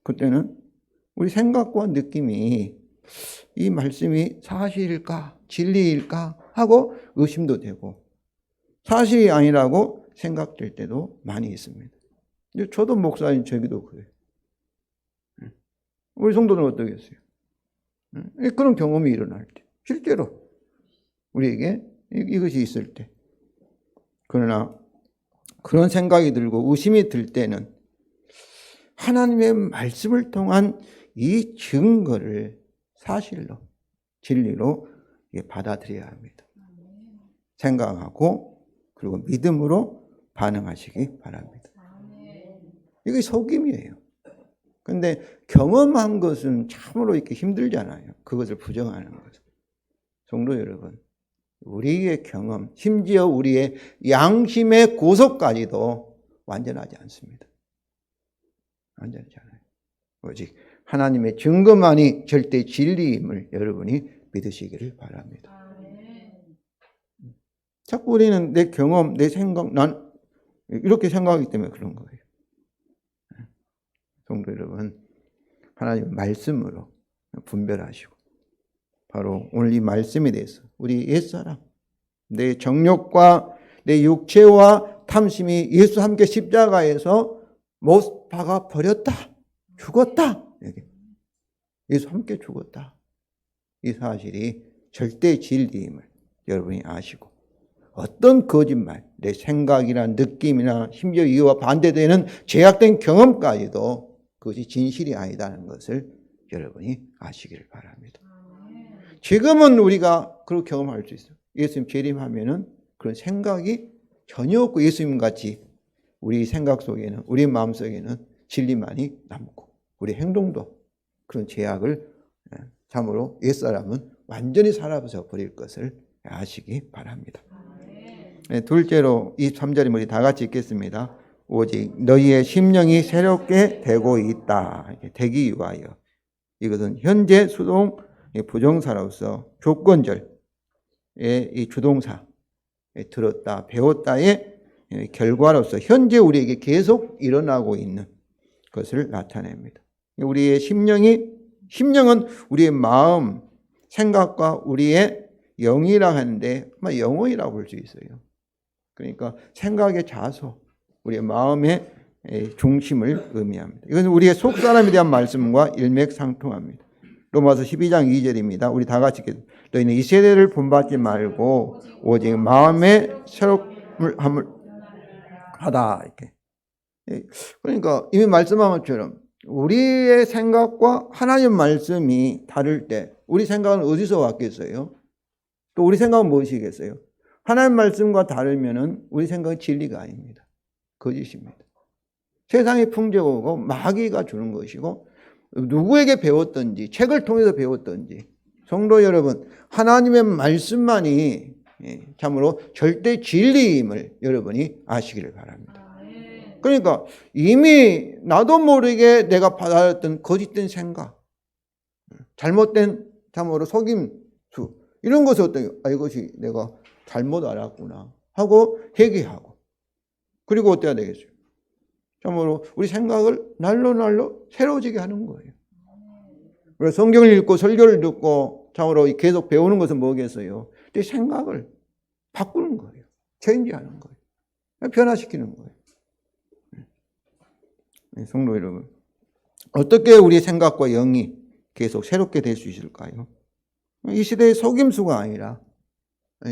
그때는 우리 생각과 느낌이 이 말씀이 사실일까? 진리일까? 하고 의심도 되고 사실이 아니라고 생각될 때도 많이 있습니다. 저도 목사인 저기도 그래요. 우리 성도는 어떠겠어요? 그런 경험이 일어날 때 실제로 우리에게 이것이 있을 때 그러나 그런 생각이 들고 의심이 들 때는 하나님의 말씀을 통한 이 증거를 사실로 진리로 받아들여야 합니다. 생각하고 그리고 믿음으로 반응하시기 바랍니다. 이게 속임이에요. 그런데 경험한 것은 참으로 이렇게 힘들잖아요. 그것을 부정하는 것은. 성도 여러분, 우리의 경험, 심지어 우리의 양심의 고속까지도 완전하지 않습니다. 완전하지 않아요. 오직 하나님의 증거만이 절대 진리임을 여러분이 믿으시기를 바랍니다. 자꾸 우리는 내 경험, 내 생각, 난 이렇게 생각하기 때문에 그런 거예요. 성도 여러분, 하나님의 말씀으로 분별하시고 바로 오늘 이 말씀에 대해서 우리 옛사람, 내 정욕과 내 육체와 탐심이 예수 함께 십자가에서 못 박아 버렸다. 죽었다. 예수 함께 죽었다. 이 사실이 절대 진리임을 여러분이 아시고 어떤 거짓말, 내 생각이나 느낌이나 심지어 이와 반대되는 제약된 경험까지도 그것이 진실이 아니다는 것을 여러분이 아시기를 바랍니다. 지금은 우리가 그렇게 경험할 수 있어요. 예수님 재림하면은 그런 생각이 전혀 없고 예수님 같이 우리 생각 속에는, 우리 마음 속에는 진리만이 남고 우리 행동도 그런 제약을 참으로 옛사람은 완전히 사라져 버릴 것을 아시기 바랍니다. 둘째로 23절에 우리 다 같이 읽겠습니다. 오직 너희의 심령이 새롭게 되고 있다. 되기 위하여. 이것은 현재 수동 부정사로서 조건절의 이 주동사 들었다, 배웠다의 결과로서 현재 우리에게 계속 일어나고 있는 것을 나타냅니다. 우리의 심령은 우리의 마음, 생각과 우리의 영이라 하는데 영혼이라고 볼 수 있어요. 그러니까 생각의 자소, 우리의 마음의 중심을 의미합니다. 이것은 우리의 속사람에 대한 말씀과 일맥상통합니다. 로마서 12장 2절입니다. 우리 다 같이 너희는 이 세대를 본받지 말고 오직 마음의 새롭음을 하다. 이렇게. 그러니까 이미 말씀한 것처럼 우리의 생각과 하나님 말씀이 다를 때 우리 생각은 어디서 왔겠어요? 또 우리 생각은 무엇이겠어요? 하나님 말씀과 다르면은 우리 생각은 진리가 아닙니다. 거짓입니다. 세상의 풍조고 마귀가 주는 것이고 누구에게 배웠든지 책을 통해서 배웠든지 성도 여러분 하나님의 말씀만이 참으로 절대 진리임을 여러분이 아시기를 바랍니다. 그러니까 이미 나도 모르게 내가 받아들였던 거짓된 생각, 잘못된 참으로 속임수 이런 것을 어떤 이것이 내가 잘못 알았구나 하고 회개하고 그리고 어때야 되겠어요? 참으로 우리 생각을 날로 새로워지게 하는 거예요. 그래서 성경을 읽고 설교를 듣고 참으로 계속 배우는 것은 뭐겠어요? 내 생각을 바꾸는 거예요. 체인지하는 거예요. 변화시키는 거예요. 성도 여러분, 어떻게 우리의 생각과 영이 계속 새롭게 될 수 있을까요? 이 시대의 속임수가 아니라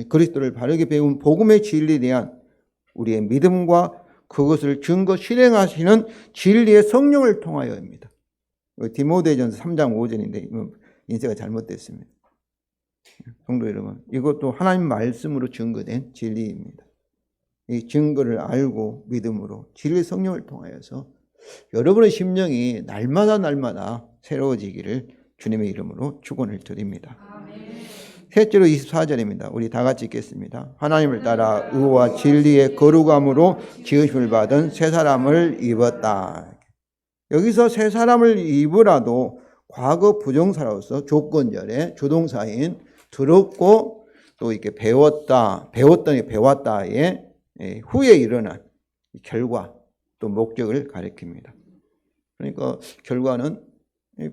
그리스도를 바르게 배운 복음의 진리에 대한 우리의 믿음과 그것을 증거 실행하시는 진리의 성령을 통하여입니다. 디모데전서 3장 5절인데 인쇄가 잘못됐습니다. 성도 여러분, 이것도 하나님 말씀으로 증거된 진리입니다. 이 증거를 알고 믿음으로 진리의 성령을 통하여서 여러분의 심령이 날마다 새로워지기를 주님의 이름으로 축원을 드립니다. 셋째로 24절입니다. 우리 다 같이 읽겠습니다. 하나님을 따라 의와 진리의 거룩함으로 지으심을 받은 새 사람을 입었다. 여기서 새 사람을 입으라도 과거 부정사로서 조건절의 조동사인 들었고 또 이렇게 배웠더니 배웠다의 후에 일어난 결과 또 목적을 가리킵니다. 그러니까 결과는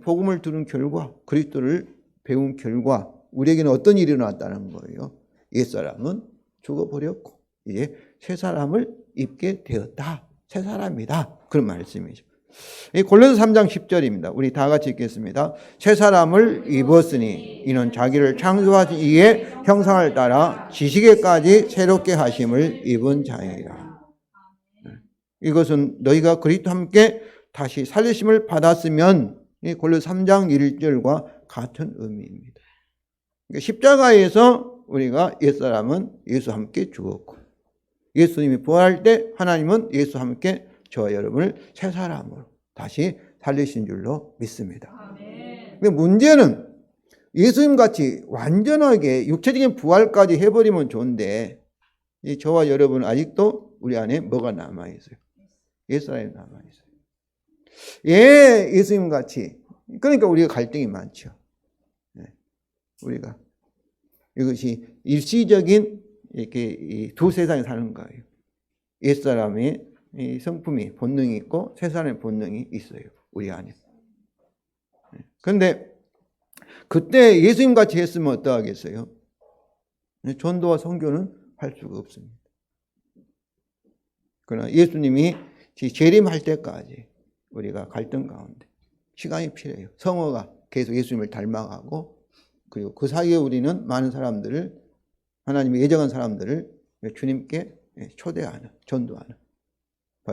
복음을 들은 결과, 그리스도를 배운 결과 우리에게는 어떤 일이 일어났다는 거예요. 옛사람은 죽어버렸고 이제 새 사람을 입게 되었다. 새 사람이다. 그런 말씀이죠. 골로새 3장 10절입니다. 우리 다 같이 읽겠습니다. 새 사람을 입었으니 이는 자기를 창조하신 이의 형상을 따라 지식에까지 새롭게 하심을 입은 자이라. 이것은 너희가 그리스도와 함께 다시 살리심을 받았으면 골로새 3장 1절과 같은 의미입니다. 그러니까 십자가에서 우리가 옛사람은 예수와 함께 죽었고 예수님이 부활할 때 하나님은 예수와 함께 저와 여러분을 새 사람으로 다시 살리신 줄로 믿습니다. 근데 문제는 예수님같이 완전하게 육체적인 부활까지 해버리면 좋은데 저와 여러분은 아직도 우리 안에 뭐가 남아있어요? 옛사람이 남아있어요. 예수님같이 그러니까 우리가 갈등이 많죠. 우리가 이것이 일시적인 이렇게 이 두 세상에 사는 거예요. 옛사람의 이 성품이 본능이 있고 새 사람의 본능이 있어요. 우리 안에. 그런데 그때 예수님 같이 했으면 어떠하겠어요? 전도와 선교는 할 수가 없습니다. 그러나 예수님이 재림할 때까지 우리가 갈등 가운데 시간이 필요해요. 성화가 계속 예수님을 닮아가고 그리고 그 사이에 우리는 많은 사람들을 하나님이 예정한 사람들을 주님께 초대하는 전도하는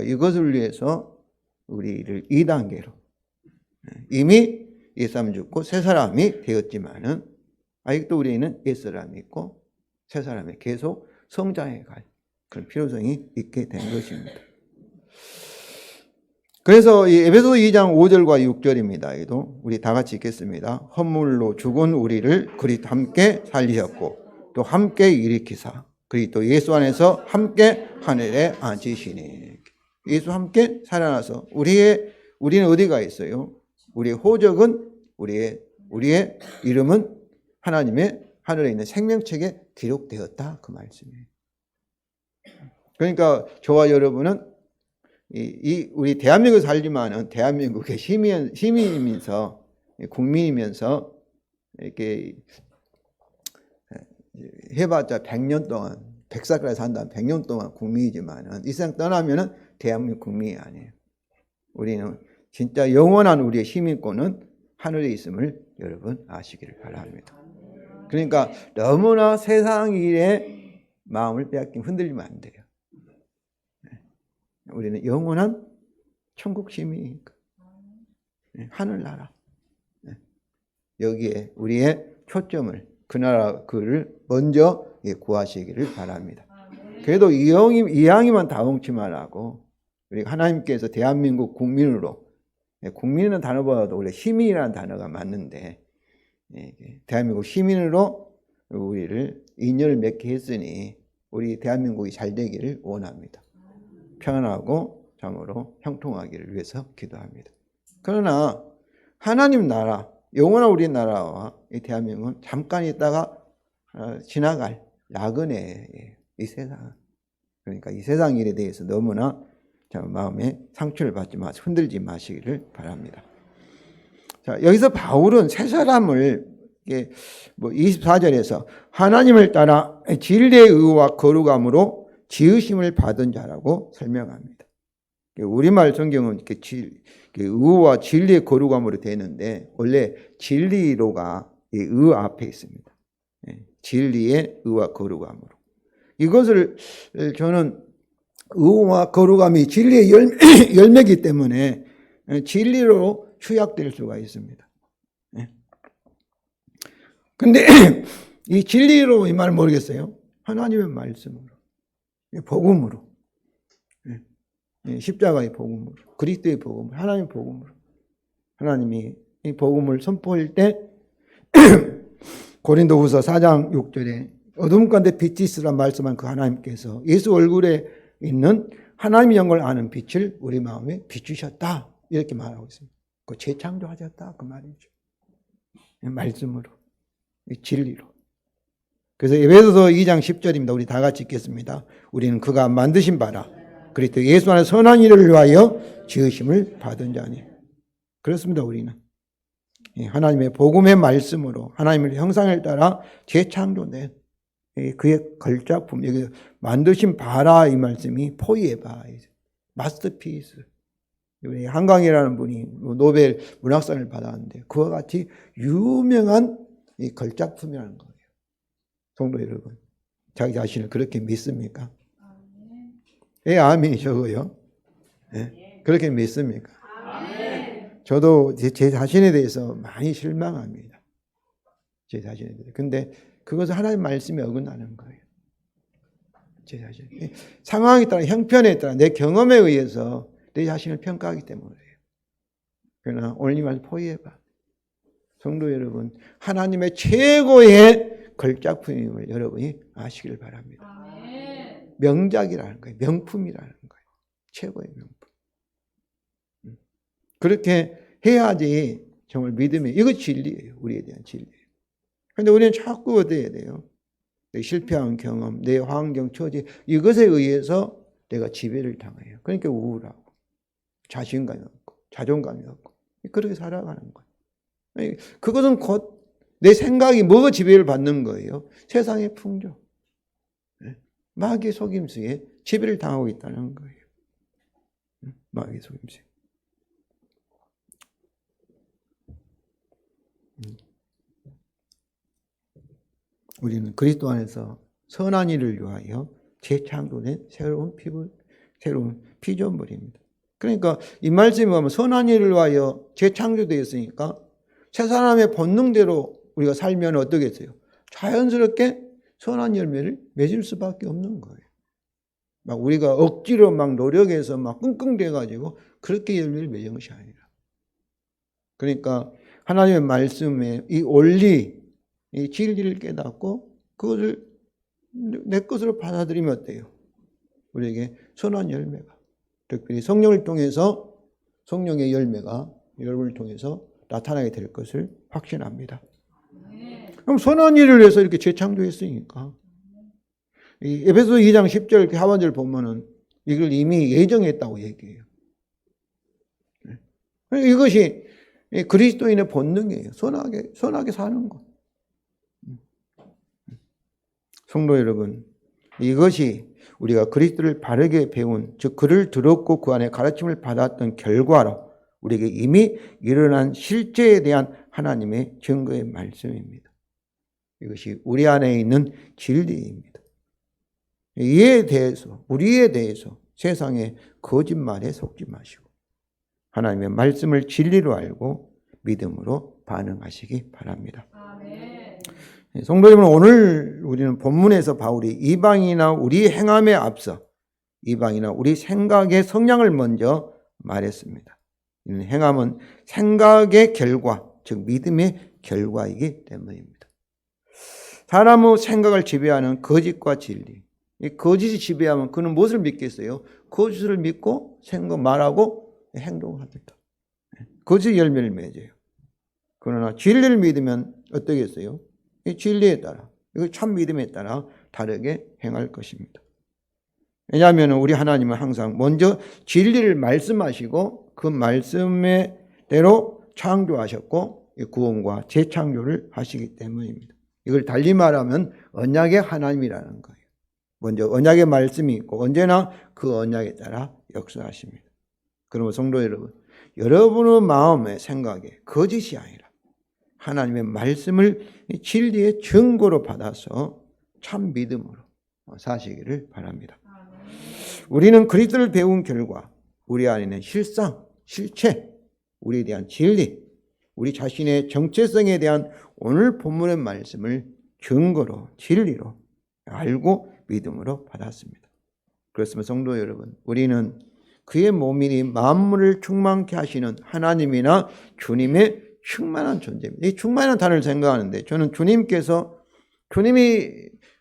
이것을 위해서 우리를 2단계로 이미 옛사람이 죽고 새 사람이 되었지만은 아직도 우리는 옛사람이 있고 새 사람이 계속 성장해 갈 그런 필요성이 있게 된 것입니다. 그래서 이 에베소서 2장 5절과 6절입니다. 이도 우리 다 같이 읽겠습니다. 헌물로 죽은 우리를 그리스도 함께 살리셨고 또 함께 일으키사 그리스도 예수 안에서 함께 하늘에 앉히시니. 예수 함께 살아나서 우리는 어디가 있어요? 우리의 호적은 우리의 이름은 하나님의 하늘에 있는 생명책에 기록되었다 그 말씀이에요. 그러니까 저와 여러분은 우리 대한민국에 살지만은 대한민국의 시민이면서 국민이면서 이렇게 해봤자 100년 동안 100살까지 산다면 100년 동안 국민이지만은 이 세상 떠나면은 대한민국 국민이 아니에요. 우리는 진짜 영원한 우리의 시민권은 하늘에 있음을 여러분 아시기를 바랍니다. 그러니까 너무나 세상 일에 마음을 빼앗기면 흔들리면 안 돼요. 우리는 영원한 천국 시민이니까. 하늘나라. 여기에 우리의 초점을 그 나라 그를 먼저 구하시기를 바랍니다. 그래도 이왕이면 다홍치 말라고 우리 하나님께서 대한민국 국민으로, 국민이라는 단어보다도 원래 시민이라는 단어가 맞는데 대한민국 시민으로 우리를 인연을 맺게 했으니 우리 대한민국이 잘 되기를 원합니다. 평안하고 참으로 형통하기를 위해서 기도합니다. 그러나 하나님 나라, 영원한 우리 나라와 이 대한민국은 잠깐 있다가 지나갈 야근의 이 세상. 그러니까 이 세상 일에 대해서 너무나 마음에 상처를 받지 마시고 흔들지 마시기를 바랍니다. 자, 여기서 바울은 새 사람을 24절에서 하나님을 따라 진리의 의와 거룩함으로 지으심을 받은 자라고 설명합니다. 우리말 성경은 이렇게 의와 진리의 거룩함으로 되는데 원래 진리로가 의 앞에 있습니다. 진리의 의와 거룩함으로. 이것을 저는 의와 거룩함이 진리의 열매이기 때문에 진리로 추약될 수가 있습니다. 근데 이 진리로 이 말 모르겠어요. 하나님의 말씀으로, 복음으로, 십자가의 복음으로, 그리스도의 복음으로, 하나님의 복음으로. 하나님이 이 복음을 선포할 때 고린도후서 4장 6절에 어둠 가운데 빛이 있으라 말씀한 그 하나님께서 예수 얼굴에 있는 하나님의 영광을 아는 빛을 우리 마음에 비추셨다. 이렇게 말하고 있습니다. 그 재창조하셨다. 그 말이죠. 말씀으로, 진리로. 그래서 에베소서 2장 10절입니다. 우리 다 같이 읽겠습니다. 우리는 그가 만드신 바라 그리스도 예수 안에 선한 일을 위하여 지으심을 받은 자니. 그렇습니다. 우리는 하나님의 복음의 말씀으로 하나님의 형상을 따라 재창조된 그의 걸작품, 여기 만드신 바라 이 말씀이 포이에바, 마스터피스. 우리 한강이라는 분이 노벨 문학상을 받았는데 그와 같이 유명한 이 걸작품이라는 거예요. 성도 여러분, 자기 자신을 그렇게 믿습니까? 예, 아멘이 적어요. 예, 그렇게 믿습니까? 저도 제 자신에 대해서 많이 실망합니다. 제 자신에 대해서. 근데 그것은 하나님의 말씀에 어긋나는 거예요. 제 자신. 상황에 따라, 형편에 따라, 내 경험에 의해서 내 자신을 평가하기 때문이에요. 그러나 오늘 이 말 포기해봐. 성도 여러분, 하나님의 최고의 걸작품임을 여러분이 아시길 바랍니다. 명작이라는 거예요. 명품이라는 거예요. 최고의 명품. 그렇게 해야지 정말 믿음이, 이거 진리예요. 우리에 대한 진리예요. 그런데 우리는 자꾸 어때야 돼요? 내 실패한 경험, 내 환경, 처지, 이것에 의해서 내가 지배를 당해요. 그러니까 우울하고 자신감이 없고 자존감이 없고 그렇게 살아가는 거예요. 그것은 곧 내 생각이 뭐가 지배를 받는 거예요? 세상의 풍조, 마귀의 속임수에 지배를 당하고 있다는 거예요. 마귀의 속임수. 우리는 그리스도 안에서 선한 일을 위하여 재창조된 새로운 피조물입니다. 그러니까 이 말씀에 보면 선한 일을 위하여 재창조되어 있으니까 새 사람의 본능대로 우리가 살면 어떻겠어요? 자연스럽게 선한 열매를 맺을 수밖에 없는 거예요. 막 우리가 억지로 막 노력해서 막 끙끙대가지고 그렇게 열매를 맺은 것이 아니라. 그러니까 하나님의 말씀에 이 원리, 이 진리를 깨닫고 그것을 내 것으로 받아들이면 어때요? 우리에게 선한 열매가, 특별히 성령을 통해서 성령의 열매가 여러분을 통해서 나타나게 될 것을 확신합니다. 그럼 선한 일을 위해서 이렇게 재창조했으니까 이 에베소 2장 10절 하반절 보면은 이걸 이미 예정했다고 얘기해요. 이것이 그리스도인의 본능이에요. 선하게 사는 것. 성도 여러분, 이것이 우리가 그리스도를 바르게 배운, 즉 그를 들었고 그 안에 가르침을 받았던 결과로 우리에게 이미 일어난 실제에 대한 하나님의 증거의 말씀입니다. 이것이 우리 안에 있는 진리입니다. 이에 대해서, 우리에 대해서 세상의 거짓말에 속지 마시고 하나님의 말씀을 진리로 알고 믿음으로 반응하시기 바랍니다. 아멘. 성도 여러분, 오늘 우리는 본문에서 바울이 이방이나 우리 행함에 앞서 이방이나 우리 생각의 성향을 먼저 말했습니다. 행함은 생각의 결과, 즉 믿음의 결과이기 때문입니다. 사람의 생각을 지배하는 거짓과 진리. 이 거짓이 지배하면 그는 무엇을 믿겠어요? 거짓을 믿고 생각, 말하고 행동합니다. 거짓 열매를 맺어요. 그러나 진리를 믿으면 어떻겠어요? 이 진리에 따라, 이거 참 믿음에 따라 다르게 행할 것입니다. 왜냐하면 우리 하나님은 항상 먼저 진리를 말씀하시고 그 말씀대로 창조하셨고 구원과 재창조를 하시기 때문입니다. 이걸 달리 말하면 언약의 하나님이라는 거예요. 먼저 언약의 말씀이 있고 언제나 그 언약에 따라 역사하십니다. 그러면 성도 여러분, 여러분의 마음의 생각에 거짓이 아니라 하나님의 말씀을 진리의 증거로 받아서 참 믿음으로 사시기를 바랍니다. 우리는 그리스도를 배운 결과 우리 안에 있는 실상, 실체, 우리에 대한 진리, 우리 자신의 정체성에 대한 오늘 본문의 말씀을 증거로, 진리로 알고 믿음으로 받았습니다. 그렇습니다. 성도 여러분, 우리는 그의 몸이니 만물을 충만케 하시는 하나님이나 주님의 충만한 존재입니다. 이 충만한 단어를 생각하는데 저는 주님이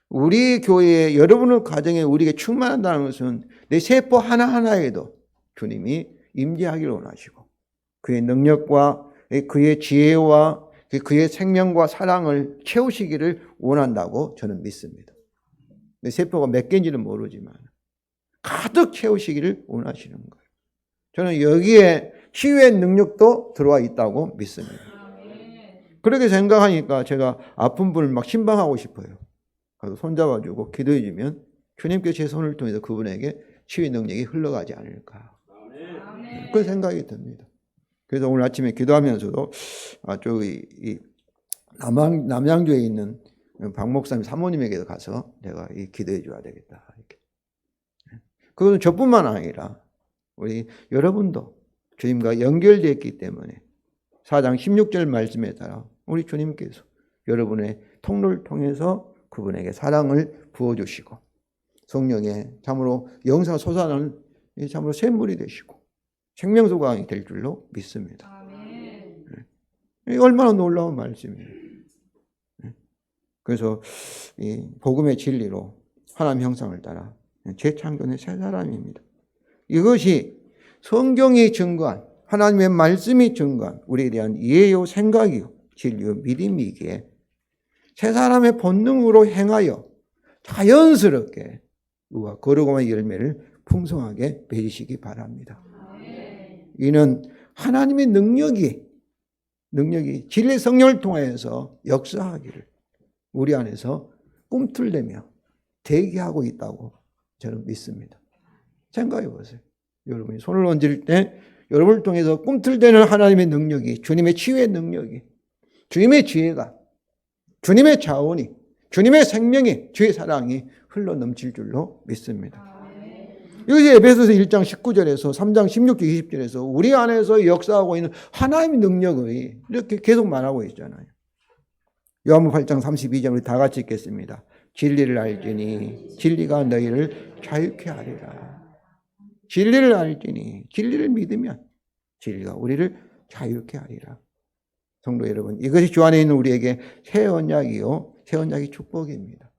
우리 교회에 여러분의 가정에 우리에게 충만한다는 것은 내 세포 하나하나에도 주님이 임재하기를 원하시고 그의 능력과 그의 지혜와 그의 생명과 사랑을 채우시기를 원한다고 저는 믿습니다. 내 세포가 몇 개인지는 모르지만 가득 채우시기를 원하시는 거예요. 저는 여기에 치유의 능력도 들어와 있다고 믿습니다. 그렇게 생각하니까 제가 아픈 분을 막 신방하고 싶어요. 그래서 손잡아주고 기도해주면 주님께서 제 손을 통해서 그분에게 치유의 능력이 흘러가지 않을까. 그런 생각이 듭니다. 그래서 오늘 아침에 기도하면서도 저기 남양주에 있는 박 목사님 사모님에게도 가서 내가 기도해 줘야 되겠다. 이렇게. 그것은 저뿐만 아니라 우리 여러분도 주님과 연결되어 있기 때문에 4장 16절 말씀에 따라 우리 주님께서 여러분의 통로를 통해서 그분에게 사랑을 부어주시고 성령의 참으로 영상 솟아나는 참으로 샘물이 되시고 생명수강이 될 줄로 믿습니다. 아멘. 이 얼마나 놀라운 말씀이에요. 그래서 이 복음의 진리로 하나님 형상을 따라 재창조된 새 사람입니다. 이것이 성경이 증거한 하나님의 말씀이 증거한 우리에 대한 이해요 생각이요 진리요 믿음이기에 새 사람의 본능으로 행하여 자연스럽게 우와 거룩한 열매를 풍성하게 맺으시기 바랍니다. 이는 하나님의 능력이 진리의 성령을 통해서 역사하기를 우리 안에서 꿈틀대며 대기하고 있다고 저는 믿습니다. 생각해 보세요. 여러분이 손을 얹을 때 여러분을 통해서 꿈틀대는 하나님의 능력이 주님의 치유의 능력이 주님의 지혜가 주님의 자원이 주님의 생명이 주의 사랑이 흘러넘칠 줄로 믿습니다. 이것이 에베소서 1장 19절에서 3장 16절 20절에서 우리 안에서 역사하고 있는 하나님의 능력을 이렇게 계속 말하고 있잖아요. 요한복음 8장 32절 우리 다 같이 읽겠습니다. 진리를 알지니 진리가 너희를 자유케 하리라. 진리를 알지니 진리를 믿으면 진리가 우리를 자유케 하리라. 성도 여러분, 이것이 주 안에 있는 우리에게 새 언약이요 새 언약의 축복입니다.